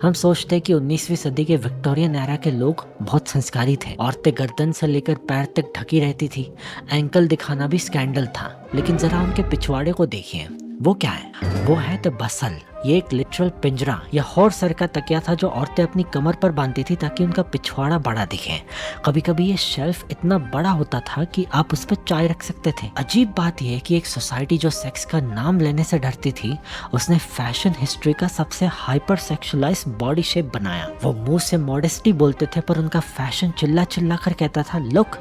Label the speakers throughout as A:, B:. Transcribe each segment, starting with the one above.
A: हम सोचते हैं कि 19वीं सदी के विक्टोरियन एरा के लोग बहुत संस्कारी थे। औरतें गर्दन से लेकर पैर तक ढकी रहती थी। एंकल दिखाना भी स्कैंडल था। लेकिन जरा उनके पिछवाड़े को देखिए, वो क्या है? वो है द बसल। ये एक लिटरल पिंजरा या हॉर्स का तकिया था जो औरतें अपनी कमर पर बांधती थी ताकि उनका पिछवाड़ा बड़ा दिखे। कभी कभी ये शेल्फ इतना बड़ा होता था कि आप उस पर चाय रख सकते थे। अजीब बात यह है कि एक सोसाइटी जो सेक्स का नाम लेने से डरती थी, उसने फैशन हिस्ट्री का सबसे हाइपर सेक्सुअलाइज बॉडी शेप बनाया। वो मुंह से मॉडेस्टी बोलते थे पर उनका फैशन चिल्ला चिल्ला कर कहता था, look,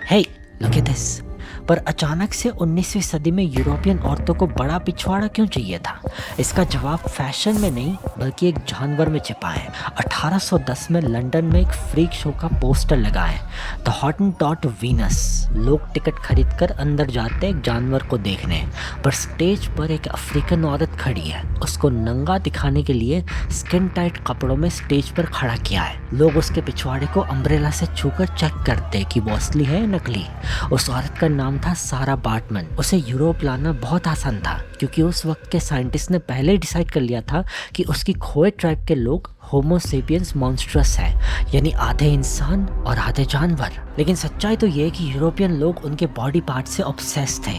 A: hey, look at this. पर अचानक से 19वीं सदी में यूरोपियन औरतों को बड़ा पिछवाड़ा क्यों चाहिए था? इसका जवाब फैशन में नहीं बल्कि एक जानवर में छिपा है। 1810 में लंदन में एक फ्रीक शो का पोस्टर लगा है, द हॉटनटॉट वीनस। लोग टिकट खरीदकर अंदर जाते एक जानवर को देखने, पर स्टेज पर एक अफ्रीकन औरत खड़ी है। उसको नंगा दिखाने के लिए स्किन टाइट कपड़ों में स्टेज पर खड़ा किया है। लोग उसके पिछवाड़े को अम्ब्रेला से छूकर चेक करते कि वो असली है या नकली। उस औरत का नाम था सारा बार्टमन। उसे यूरोप लाना बहुत आसान था क्योंकि उस वक्त के साइंटिस्ट ने पहले ही डिसाइड कर लिया था कि उसकी खोए ट्राइब के लोग होमो सेपियंस मॉन्स्ट्रस है, यानी आधे इंसान और आधे जानवर। लेकिन सच्चाई तो ये है कि यूरोपियन लोग उनके बॉडी पार्ट से ऑब्सेस थे।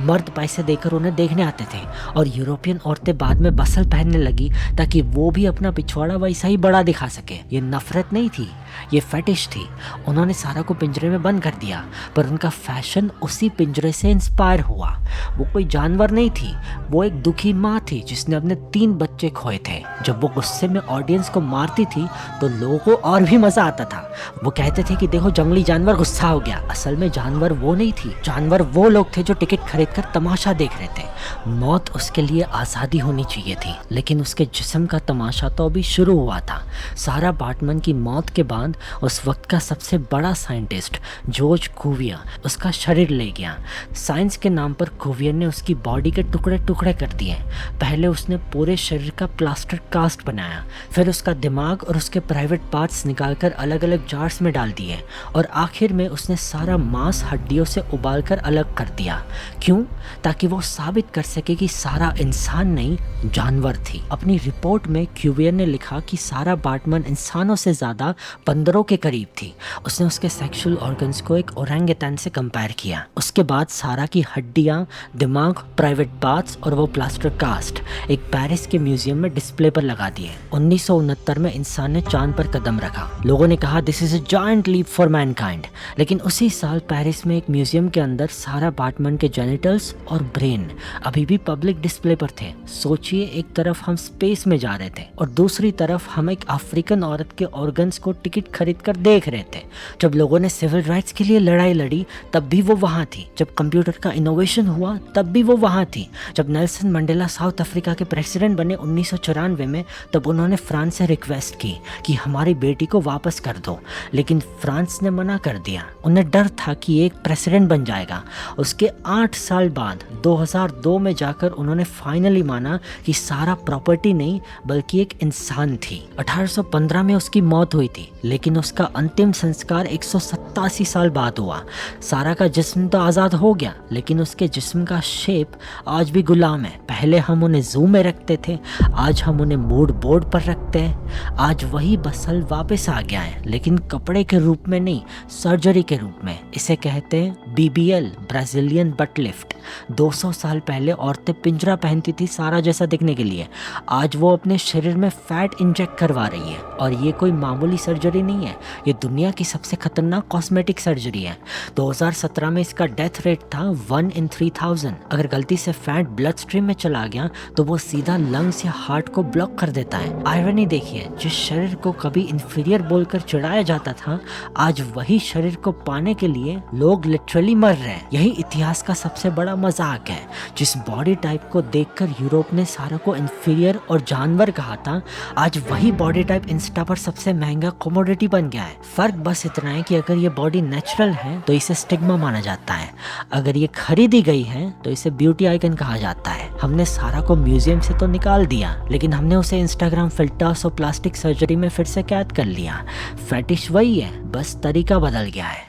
A: मर्द पैसे देकर उन्हें देखने आते थे और यूरोपियन औरतें बाद में बसल पहनने लगी ताकि वो भी अपना पिछवाड़ा वैसा ही बड़ा दिखा सके। ये नफरत नहीं थी, ये फेटिश थी। उन्होंने सारा को पिंजरे में बंद कर दिया, पर उनका फैशन उसी पिंजरे से इंस्पायर हुआ। वो कोई जानवर नहीं थी, वो एक दुखी माँ थी जिसने अपने 3 बच्चे खोए थे। जब वो गुस्से में ऑडियंस को मारती थी तो लोगों को और भी मजा आता था। वो कहते थे कि देखो, जंगली जानवर गुस्सा हो गया। असल में जानवर वो नहीं थी, जानवर वो लोग थे जो टिकट खरीदकर तमाशा देख रहे थे। मौत उसके लिए आज़ादी होनी चाहिए थी, लेकिन उसके जिस्म का तमाशा तो अभी शुरू हुआ था। सारा बार्टमन की मौत के बाद उस वक्त का सबसे बड़ा साइंटिस्ट जॉर्ज कुवियर उसका शरीर ले गया। साइंस के नाम पर कुवियर ने उसकी बॉडी के टुकड़े टुकड़े कर दिए। पहले उसने पूरे शरीर का प्लास्टर कास्ट बनाया, फिर उसका दिमाग और उसके प्राइवेट पार्ट्स निकालकर अलग अलग जार्स में डाल दिए, और आखिर में उसने सारा मांस हड्डियों से उबालकर अलग कर दिया। क्यों? ताकि वो साबित कर सके कि सारा इंसान नहीं, जानवर थी। अपनी रिपोर्ट में क्यूवियर ने लिखा कि सारा बार्टमन इंसानों से ज़्यादा बंदरों के करीब थी। उसने उसके सेक्सुअल ऑर्गन्स को एक ओरंगेटन से कंपेयर किया। उसके बाद सारा की हड्डियाँ, दिमाग, प्राइवेट पार्ट्स और वो प्लास्टर कास्ट एक पेरिस के म्यूजियम में डिस्प्ले पर लगा दिए। 1969 में इंसान ने चांद पर कदम रखा। लोगों ने कहा, this is a giant leap for mankind. लेकिन उसी साल पेरिस में एक म्यूजियम के अंदर सारा बार्टमन के जेनिटल्स और ब्रेन अभी भी पब्लिक डिस्प्ले पर थे। सोचिए, एक तरफ हम स्पेस में जा रहे थे और दूसरी तरफ हम एक अफ्रीकन औरत के ऑर्गन्स को टिकट खरीद कर देख रहे थे। जब लोगों ने सिविल राइट्स के लिए लड़ाई लड़ी तब भी वो वहाँ थी। जब कंप्यूटर का इनोवेशन हुआ तब भी वो वहाँ थी। जब नेल्सन मंडेला साउथ अफ्रीका के प्रेसिडेंट बने 1994 में, तब उन्होंने फ्रांस से रिक्वेस्ट की कि हमारी बेटी को वापस कर दो, लेकिन फ्रांस ने मना कर दिया। उन्हें डर था कि एक प्रेसिडेंट बन जाएगा। उसके 8 साल बाद 2002 में जाकर उन्होंने फाइनली माना कि सारा प्रॉपर्टी नहीं बल्कि एक इंसान थी। 1815 में उसकी मौत हुई थी, लेकिन उसका अंतिम संस्कार 187 साल बाद हुआ। सारा का जिस्म तो आज़ाद हो गया, लेकिन उसके जिस्म का शेप आज भी गुलाम है। पहले हम उन्हें जू में रखते थे, आज हम उन्हें मूड बोर्ड पर रखते हैं। आज वही बसल वापस आ गया है, लेकिन कपड़े के रूप में नहीं, सर्जरी के रूप में। इसे कहते हैं BBL, ब्राजीलियन बट लिफ्ट। 200 साल पहले औरतें पिंजरा पहनती थी सारा जैसा दिखने के लिए। आज वो अपने शरीर में फैट इंजेक्ट करवा रही है, और ये कोई मामूली सर्जरी नहीं है, ये दुनिया की सबसे खतरनाक कॉस्मेटिक सर्जरी है। 2017 में इसका डेथ रेट था 1 in 3000। अगर गलती से फैट ब्लड स्ट्रीम में चला गया तो वो सीधा लंग्स या हार्ट को ब्लॉक कर देता है। आयरनी देखिए, जिस शरीर को कभी इंफीरियर बोलकर चिढ़ाया जाता था, आज वही शरीर को पाने के लिए लोग लिटरली मर रहे हैं। यही इतिहास का सबसे बड़ा मजाक है। जिस बॉडी टाइप को देखकर यूरोप ने सारा को इंफीरियर और जानवर कहा था, आज वही बॉडी टाइप इंस्टा पर सबसे महंगा कमोडिटी बन गया है। फर्क बस इतना है कि अगर ये बॉडी नेचुरल है तो इसे स्टिग्मा माना जाता है, अगर ये खरीदी गई है तो इसे ब्यूटी आइकन कहा जाता है। हमने सारा को म्यूजियम से तो निकाल दिया, लेकिन हमने उसे इंस्टाग्राम फिल्टर्स और प्लास्टिक सर्जरी में फिर से कैद कर लिया। फेटिश वही है, बस तरीका बदल गया है।